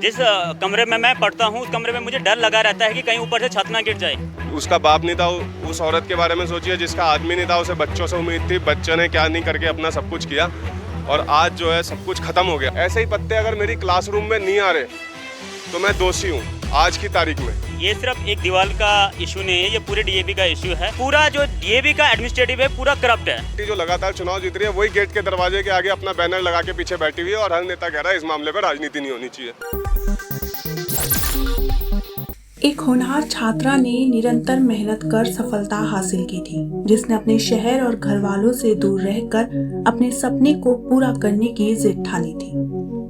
जिस कमरे में मैं पढ़ता हूँ उस कमरे में मुझे डर लगा रहता है कि कहीं ऊपर से छत ना गिर जाए। उसका बाप नहीं था, उस औरत के बारे में सोचिए जिसका आदमी नहीं था, उसे बच्चों से उम्मीद थी, बच्चे ने क्या नहीं करके अपना सब कुछ किया और आज जो है सब कुछ खत्म हो गया। ऐसे ही पत्ते अगर मेरी क्लासरूम में नहीं आ रहे तो मैं दोषी हूँ आज की तारीख में। ये सिर्फ एक दीवार का इशू नहीं है, ये पूरे डीएवी का इशू है। पूरा जो डीएवी का एडमिनिस्ट्रेटिव है पूरा करप्ट है। जो लगातार चुनाव जीत रही है वही गेट के दरवाजे के आगे अपना बैनर लगा के पीछे बैठी हुई है और हर नेता कह रहा है इस मामले पर राजनीति नहीं होनी चाहिए। एक होनहार छात्रा ने निरंतर मेहनत कर सफलता हासिल की थी, जिसने अपने शहर और घर वालों से दूर रहकर अपने सपने को पूरा करने की जिद ठानी थी।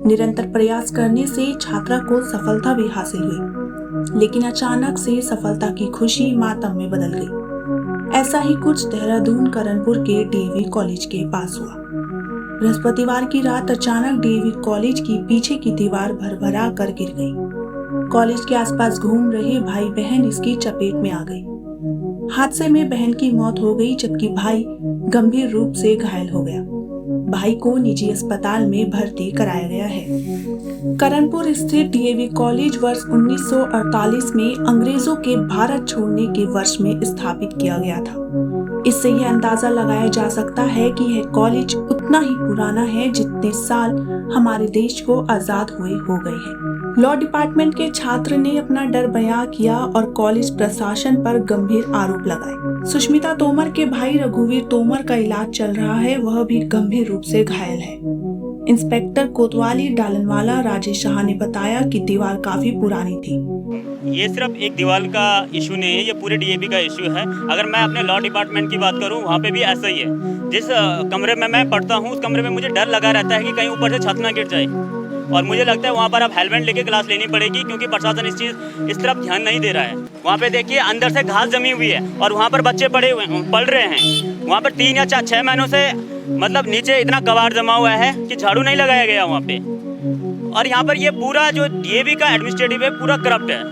निरंतर प्रयास करने से छात्रा को सफलता भी हासिल हुई, लेकिन अचानक से सफलता की खुशी मातम में बदल गई। ऐसा ही कुछ देहरादून करणपुर के डीएवी कॉलेज के पास हुआ। बृहस्पतिवार की रात अचानक डीएवी कॉलेज की पीछे की दीवार भरभरा कर गिर गई। कॉलेज के आसपास घूम रहे भाई बहन इसकी चपेट में आ गए। हादसे में बहन की मौत हो गई, जबकि भाई गंभीर रूप से घायल हो गया। भाई को निजी अस्पताल में भर्ती कराया गया है। करणपुर स्थित डीएवी कॉलेज वर्ष 1948 में अंग्रेजों के भारत छोड़ने के वर्ष में स्थापित किया गया था। इससे यह अंदाजा लगाया जा सकता है कि यह कॉलेज उतना ही पुराना है जितने साल हमारे देश को आजाद हुए हो गए हैं। लॉ डिपार्टमेंट के छात्र ने अपना डर बयां किया और कॉलेज प्रशासन पर गंभीर आरोप लगाए। सुष्मिता तोमर के भाई रघुवीर तोमर का इलाज चल रहा है, वह भी गंभीर रूप से घायल है। इंस्पेक्टर कोतवाली डालनवाला राजेश शाह ने बताया कि दीवार काफी पुरानी थी। ये सिर्फ एक दीवार का इशू नहीं है, ये पूरे डीएवी का इशू है। अगर मैं अपने लॉ डिपार्टमेंट की बात करूँ वहाँ पे भी ऐसा ही है। जिस कमरे में मैं पढ़ता हूँ उस कमरे में मुझे डर लगा रहता है कि कहीं ऊपर से छत ना गिर जाए, और मुझे लगता है वहाँ पर अब हेलमेट लेके क्लास लेनी पड़ेगी, क्योंकि प्रशासन इस तरफ ध्यान नहीं दे रहा है। वहाँ पे देखिए अंदर से घास जमी हुई है और वहाँ पर बच्चे पढ़ रहे हैं। वहाँ पर 3 या 6 महीनों से मतलब नीचे इतना कबाड़ जमा हुआ है कि झाड़ू नहीं लगाया गया वहाँ पे। और यहाँ पर ये पूरा जो डीएवी का एडमिनिस्ट्रेटिव है पूरा करप्ट है।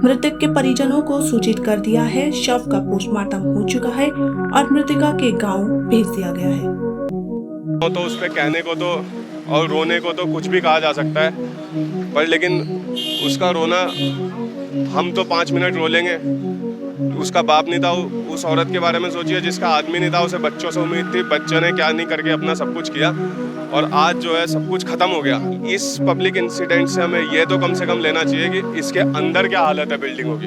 मृतक के परिजनों को सूचित कर दिया है। शव का पोस्टमार्टम हो चुका है और मृतका के गांव भेज दिया गया है। तो उस पे कहने को तो और रोने को तो कुछ भी कहा जा सकता है, पर लेकिन उसका रोना हम तो 5 मिनट रो लेंगे। उसका बाप नहीं था, उस औरत के बारे में सोचिए जिसका आदमी नहीं था, उसे बच्चों से उम्मीद थी, बच्चे ने क्या नहीं करके अपना सब कुछ किया और आज जो है सब कुछ खत्म हो गया। इस पब्लिक इंसिडेंट से हमें ये तो कम से कम लेना चाहिए कि इसके अंदर क्या हालत है बिल्डिंगों की।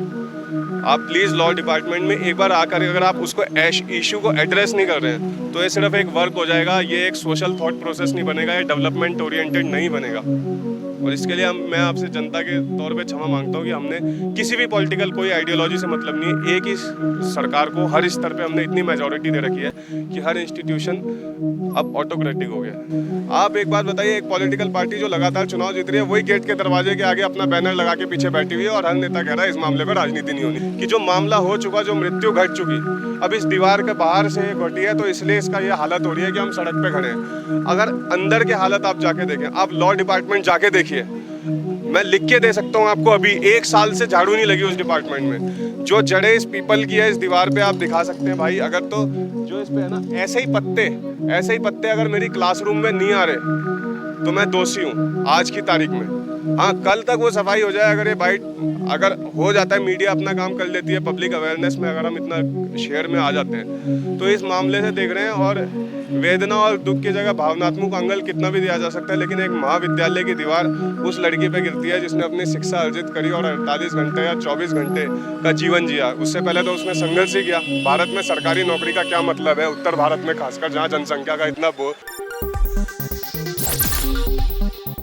आप प्लीज़ लॉ डिपार्टमेंट में एक बार आकर अगर आप उसको इशू को एड्रेस नहीं कर रहे हैं तो ये सिर्फ एक वर्क हो जाएगा, ये एक सोशल थॉट प्रोसेस नहीं बनेगा, ये डेवलपमेंट ओरिएंटेड नहीं बनेगा। और इसके लिए मैं आपसे जनता के तौर पे क्षमा मांगता हूँ कि हमने किसी भी पॉलिटिकल कोई आइडियोलॉजी से मतलब नहीं है। एक ही सरकार को हर स्तर पे हमने इतनी मेजॉरिटी दे रखी है कि हर इंस्टीट्यूशन अब ऑटोक्रेटिक हो गया। आप एक बात बताइए, एक पॉलिटिकल पार्टी जो लगातार चुनाव जीत रही है वही गेट के दरवाजे के आगे अपना बैनर लगा के पीछे बैठी हुई है और हर नेता कह रहा है इस मामले पर राजनीति नहीं होनी। कि जो मामला हो चुका, जो मृत्यु घट चुकी, अब इस दीवार के बाहर से घटी है तो इसलिए इसका ये हालत हो रही है कि हम सड़क पे खड़े हैं। अगर अंदर के हालत आप जाके देखें, आप लॉ डिपार्टमेंट जाके देखिए, मैं लिख के दे सकता हूँ आपको, अभी 1 साल से झाड़ू नहीं लगी उस डिपार्टमेंट में। जो जड़ें इस पीपल की है इस दीवार पे आप दिखा सकते हैं भाई। अगर तो जो इस पे है ना, ऐसे ही पत्ते अगर मेरी क्लासरूम में नहीं आ रहे तो मैं दोषी हूँ आज की तारीख में। हाँ, कल तक वो सफाई हो जाए, अगर ये बाइट अगर हो जाता है, मीडिया अपना काम कर लेती है, पब्लिक अवेयरनेस में अगर हम इतना शेयर में आ जाते हैं तो इस मामले से देख रहे हैं। और वेदना और दुख की जगह भावनात्मक एंगल कितना भी दिया जा सकता है, लेकिन एक महाविद्यालय की दीवार उस लड़की पे गिरती है जिसने अपनी शिक्षा अर्जित करी और 48 घंटे या 24 घंटे का जीवन जिया। उससे पहले तो उसने संघर्ष ही किया। भारत में सरकारी नौकरी का क्या मतलब है, उत्तर भारत में खासकर जहाँ जनसंख्या का इतना